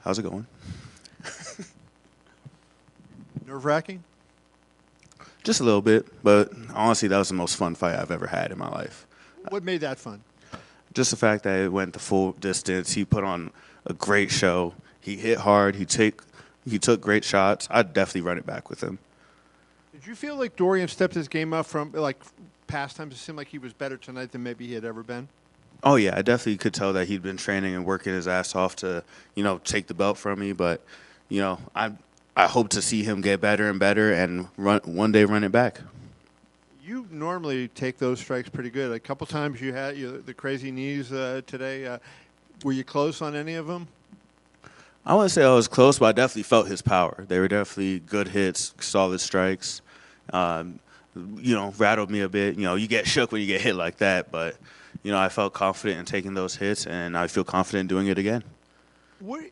How's it going? Nerve-wracking? Just a little bit, but honestly, that was the most fun fight I've ever had in my life. What made that fun? Just the fact that it went the full distance. He put on a great show. He hit hard. He took great shots. I'd definitely run it back with him. Did you feel like Dorian stepped his game up from past times? It seemed like he was better tonight than maybe he had ever been. Oh yeah, I definitely could tell that he'd been training and working his ass off to, take the belt from me. But, I hope to see him get better and better and one day run it back. You normally take those strikes pretty good. A couple times you had the crazy knees today. Were you close on any of them? I wouldn't say I was close, but I definitely felt his power. They were definitely good hits, solid strikes. Rattled me a bit. You get shook when you get hit like that, but I felt confident in taking those hits, and I feel confident doing it again. What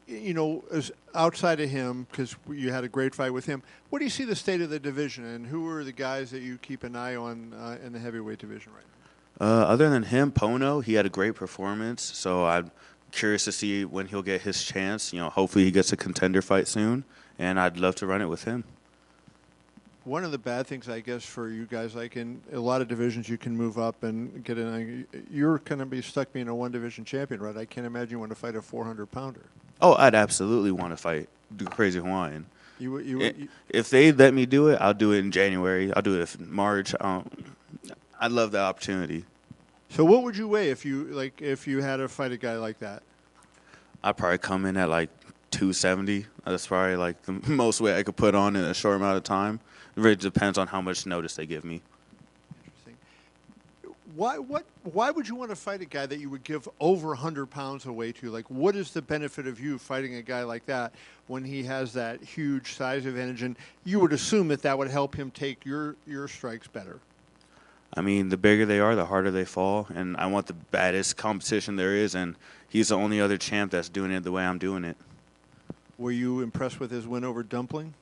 as outside of him, because you had a great fight with him, what do you see the state of the division, and who are the guys that you keep an eye on in the heavyweight division right now? Other than him, Pono, he had a great performance, so I'm curious to see when he'll get his chance. Hopefully he gets a contender fight soon, and I'd love to run it with him. One of the bad things, I guess, for you guys, like in a lot of divisions, you can move up and get in. You're going to be stuck being a one-division champion, right? I can't imagine you want to fight a 400-pounder. Oh, I'd absolutely want to fight the Crazy Hawaiian. If they let me do it, I'll do it in January. I'll do it in March. I'd love that opportunity. So what would you weigh if you had to fight a guy like that? I'd probably come in at 270. That's probably the most weight I could put on in a short amount of time. It really depends on how much notice they give me. Interesting. Why would you want to fight a guy that you would give over 100 pounds away to? What is the benefit of you fighting a guy like that when he has that huge size advantage? And you would assume that would help him take your strikes better. I mean, the bigger they are, the harder they fall. And I want the baddest competition there is. And he's the only other champ that's doing it the way I'm doing it. Were you impressed with his win over Dumpling?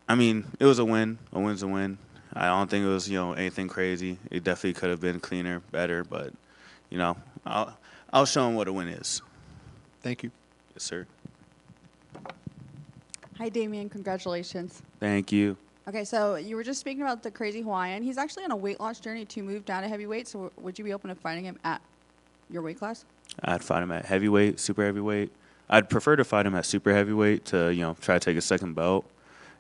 I mean, it was a win. A win's a win. I don't think it was, anything crazy. It definitely could have been cleaner, better, but, I'll show him what a win is. Thank you. Yes, sir. Hi, Damien. Congratulations. Thank you. Okay, so you were just speaking about the Crazy Hawaiian. He's actually on a weight loss journey to move down to heavyweight, so would you be open to fighting him at your weight class? I'd fight him at heavyweight, super heavyweight. I'd prefer to fight him at super heavyweight to, try to take a second belt.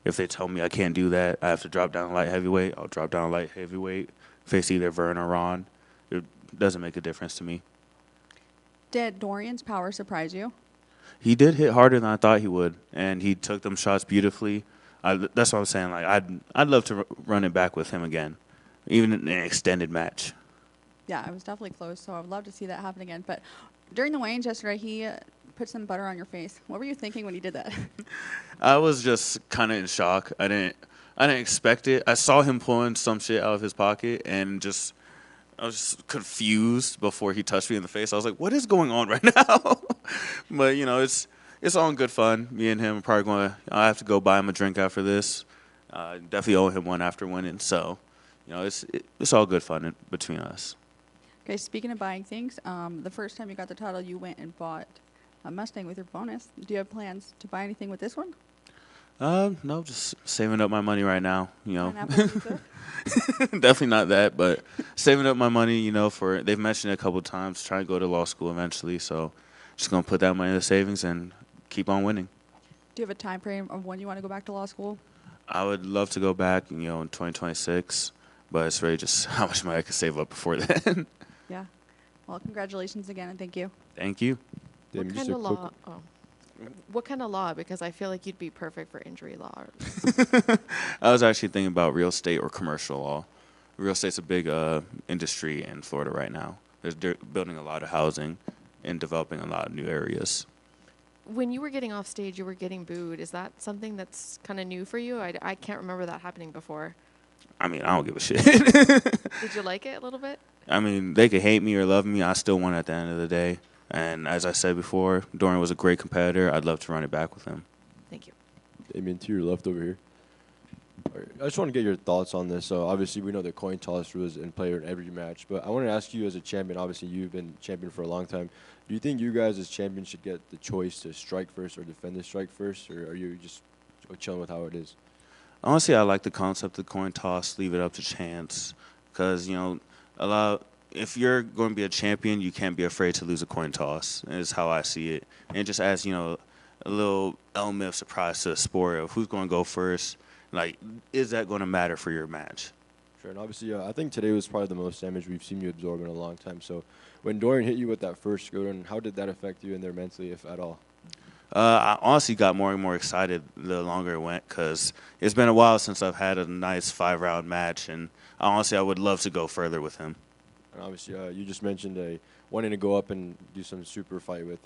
If they tell me I can't do that, I have to drop down to light heavyweight, I'll drop down to light heavyweight, face either Vern or Ron. It doesn't make a difference to me. Did Dorian's power surprise you? He did hit harder than I thought he would, and he took them shots beautifully. That's what I'm saying. I'd love to run it back with him again, even in an extended match. Yeah, it was definitely close, so I would love to see that happen again. But during the weigh-ins yesterday, he put some butter on your face. What were you thinking when he did that? I was just kind of in shock. I didn't expect it. I saw him pulling some shit out of his pocket, and I was just confused before he touched me in the face. I was like, "What is going on right now?" But it's all in good fun. Me and him are probably I have to go buy him a drink after this. Definitely owe him one after winning. So, it's all good fun between us. Okay, speaking of buying things, the first time you got the title, you went and bought a Mustang with your bonus. Do you have plans to buy anything with this one? No, just saving up my money right now. Pineapple pizza? Definitely not that, but saving up my money. They've mentioned it a couple of times, trying to go to law school eventually. So, just gonna put that money in the savings and keep on winning. Do you have a time frame of when you want to go back to law school? I would love to go back, in 2026, but it's really just how much money I can save up before then. Yeah. Well, congratulations again, and thank you. Thank you. What kind of law? Oh. What kind of law? Because I feel like you'd be perfect for injury law. I was actually thinking about real estate or commercial law. Real estate's a big industry in Florida right now. They're building a lot of housing and developing a lot of new areas. When you were getting off stage, you were getting booed. Is that something that's kind of new for you? I can't remember that happening before. I mean, I don't give a shit. Did you like it a little bit? I mean, they could hate me or love me. I still won at the end of the day. And as I said before, Dorian was a great competitor. I'd love to run it back with him. Thank you. Damien, to your left over here. All right, I just want to get your thoughts on this. So obviously we know the coin toss was in play in every match, but I want to ask you as a champion, obviously you've been champion for a long time. Do you think you guys as champions should get the choice to strike first or defend the strike first, or are you just chilling with how it is? Honestly, I like the concept of coin toss. Leave it up to chance, because if you're going to be a champion, you can't be afraid to lose a coin toss. Is how I see it, and it just adds a little element of surprise to the sport of who's going to go first. Like, is that going to matter for your match? Sure, and obviously, I think today was probably the most damage we've seen you absorb in a long time. So, when Dorian hit you with that first Skoden, how did that affect you in there mentally, if at all? I honestly got more and more excited the longer it went because it's been a while since I've had a nice 5-round match, and honestly, I would love to go further with him. And obviously, you just mentioned wanting to go up and do some super fight with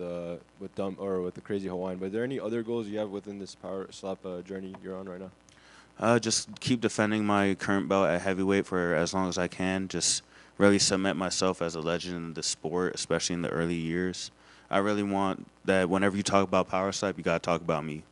with the Crazy Hawaiian. But are there any other goals you have within this power slap journey you're on right now? Just keep defending my current belt at heavyweight for as long as I can. Just really cement myself as a legend in the sport, especially in the early years. I really want that whenever you talk about power slap, you got to talk about me.